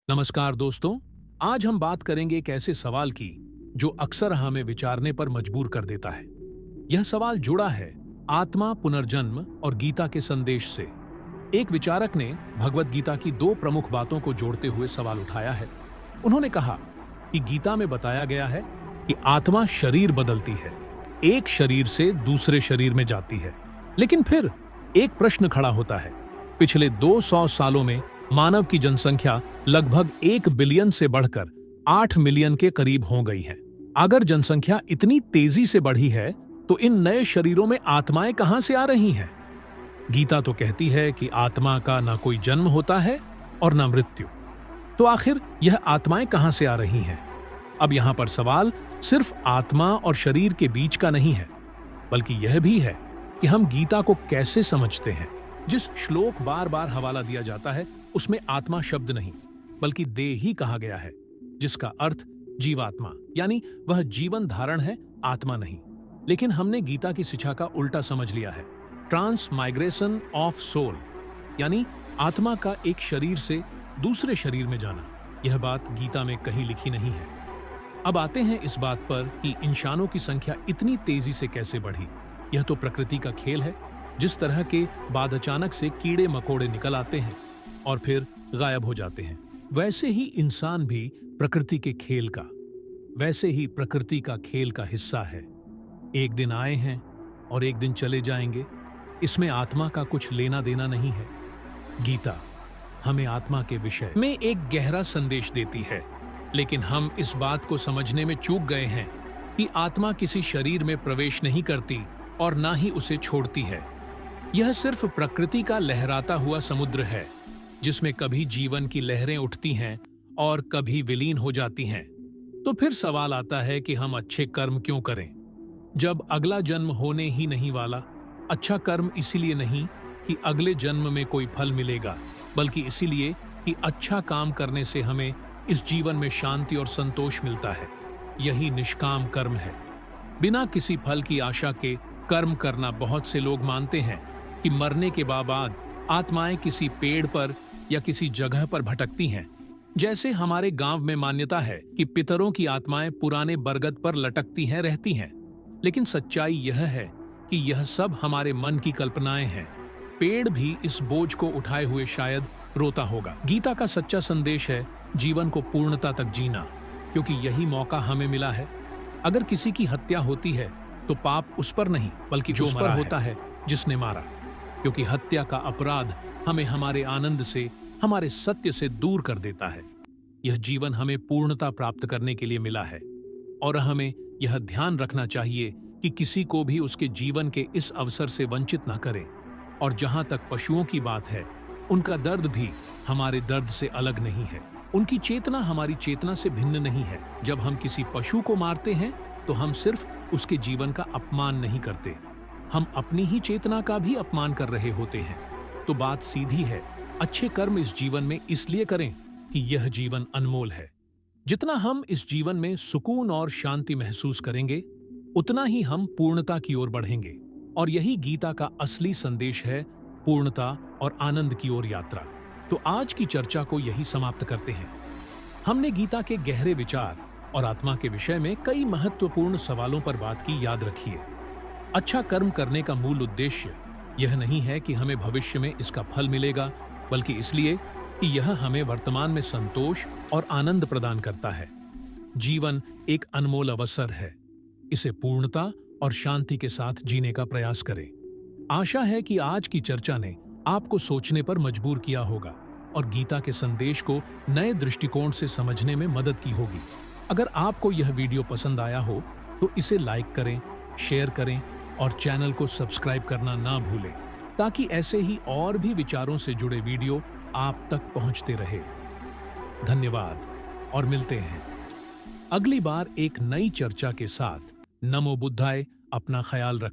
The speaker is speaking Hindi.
नमस्कार दोस्तों। आज हम बात करेंगे एक ऐसे सवाल की जो अक्सर हमें विचारने पर मजबूर कर देता है। यह सवाल जुड़ा है आत्मा, पुनर्जन्म और गीता के संदेश से। एक विचारक ने भगवत गीता की दो प्रमुख बातों को जोड़ते हुए सवाल उठाया है। उन्होंने कहा कि गीता में बताया गया है कि आत्मा शरीर बदलती है, एक शरीर से दूसरे शरीर में जाती है। लेकिन फिर एक प्रश्न खड़ा होता है, पिछले 200 सालों में मानव की जनसंख्या लगभग 1 बिलियन से बढ़कर 8 मिलियन के करीब हो गई है। अगर जनसंख्या इतनी तेजी से बढ़ी है तो इन नए शरीरों में आत्माएं कहां से आ रही हैं? गीता तो कहती है कि आत्मा का ना कोई जन्म होता है और ना मृत्यु। तो आखिर यह आत्माएं कहां से आ रही हैं? अब यहां पर सवाल सिर्फ आत्मा और शरीर के बीच का नहीं है, बल्कि यह भी है कि हम गीता को कैसे समझते हैं। जिस श्लोक बार बार हवाला दिया जाता है उसमें आत्मा शब्द नहीं बल्कि देह ही कहा गया है, जिसका अर्थ जीवात्मा यानी वह जीवन धारण है, आत्मा नहीं। लेकिन हमने गीता की शिक्षा का उल्टा समझ लिया है, ट्रांस माइग्रेशन ऑफ सोल, यानी आत्मा का एक शरीर से दूसरे शरीर में जाना। यह बात गीता में कहीं लिखी नहीं है। अब आते हैं इस बात पर कि इंसानों की संख्या इतनी तेजी से कैसे बढ़ी। यह तो प्रकृति का खेल है। जिस तरह के बाद अचानक से कीड़े मकोड़े निकल आते हैं और फिर गायब हो जाते हैं, वैसे ही इंसान भी प्रकृति के खेल का हिस्सा है। एक दिन आए हैं और एक दिन चले जाएंगे। इसमें आत्मा का कुछ लेना देना नहीं है। गीता हमें आत्मा के विषय में एक गहरा संदेश देती है, लेकिन हम इस बात को समझने में चूक गए हैं कि आत्मा किसी शरीर में प्रवेश नहीं करती और ना ही उसे छोड़ती है। यह सिर्फ प्रकृति का लहराता हुआ समुद्र है, जिसमें कभी जीवन की लहरें उठती हैं और कभी विलीन हो जाती हैं। तो फिर सवाल आता है कि हम अच्छे कर्म क्यों करें जब अगला जन्म होने ही नहीं वाला। अच्छा कर्म इसीलिए नहीं कि अगले जन्म में कोई फल मिलेगा, बल्कि इसीलिए कि अच्छा काम करने से हमें इस जीवन में शांति और संतोष मिलता है। यही निष्काम कर्म है। बिना किसी फल की आशा के कर्म करना। बहुत से लोग मानते हैं कि मरने के बाद आत्माएं किसी पेड़ पर या किसी जगह पर भटकती हैं। जैसे हमारे गांव में मान्यता है कि पितरों की आत्माएं पुराने बरगद पर लटकती हैं, रहती हैं। लेकिन सच्चाई यह है कि यह सब हमारे मन की कल्पनाएं हैं। पेड़ भी इस बोझ को उठाए हुए शायद रोता होगा। गीता का सच्चा संदेश है जीवन को पूर्णता तक जीना, क्योंकि यही मौका हमें मिला है। अगर किसी की हत्या होती है तो पाप उस पर नहीं बल्कि उस पर होता है जिसने मारा, क्योंकि हत्या का अपराध हमें हमारे आनंद से, हमारे सत्य से दूर कर देता है। यह जीवन हमें पूर्णता प्राप्त करने के लिए मिला है और हमें यह ध्यान रखना चाहिए कि किसी को भी उसके जीवन के इस अवसर से वंचित न करें। और जहां तक पशुओं की बात है, उनका दर्द भी हमारे दर्द से अलग नहीं है। उनकी चेतना हमारी चेतना से भिन्न नहीं है। जब हम किसी पशु को मारते हैं तो हम सिर्फ उसके जीवन का अपमान नहीं करते, हम अपनी ही चेतना का भी अपमान कर रहे होते हैं। तो बात सीधी है, अच्छे कर्म इस जीवन में इसलिए करें कि यह जीवन अनमोल है। जितना हम इस जीवन में सुकून और शांति महसूस करेंगे, उतना ही हम पूर्णता की ओर बढ़ेंगे। और यही गीता का असली संदेश है, पूर्णता और आनंद की ओर यात्रा। तो आज की चर्चा को यही समाप्त करते हैं। हमने गीता के गहरे विचार और आत्मा के विषय में कई महत्वपूर्ण सवालों पर बात की। याद रखिए, अच्छा कर्म करने का मूल उद्देश्य यह नहीं है कि हमें भविष्य में इसका फल मिलेगा, बल्कि इसलिए कि यह हमें वर्तमान में संतोष और आनंद प्रदान करता है। जीवन एक अनमोल अवसर है, इसे पूर्णता और शांति के साथ जीने का प्रयास करें। आशा है कि आज की चर्चा ने आपको सोचने पर मजबूर किया होगा और गीता के संदेश को नए दृष्टिकोण से समझने में मदद की होगी। अगर आपको यह वीडियो पसंद आया हो तो इसे लाइक करें, शेयर करें और चैनल को सब्सक्राइब करना ना भूलें, ताकि ऐसे ही और भी विचारों से जुड़े वीडियो आप तक पहुंचते रहे। धन्यवाद और मिलते हैं अगली बार एक नई चर्चा के साथ। नमो बुद्धाय। अपना ख्याल रखें।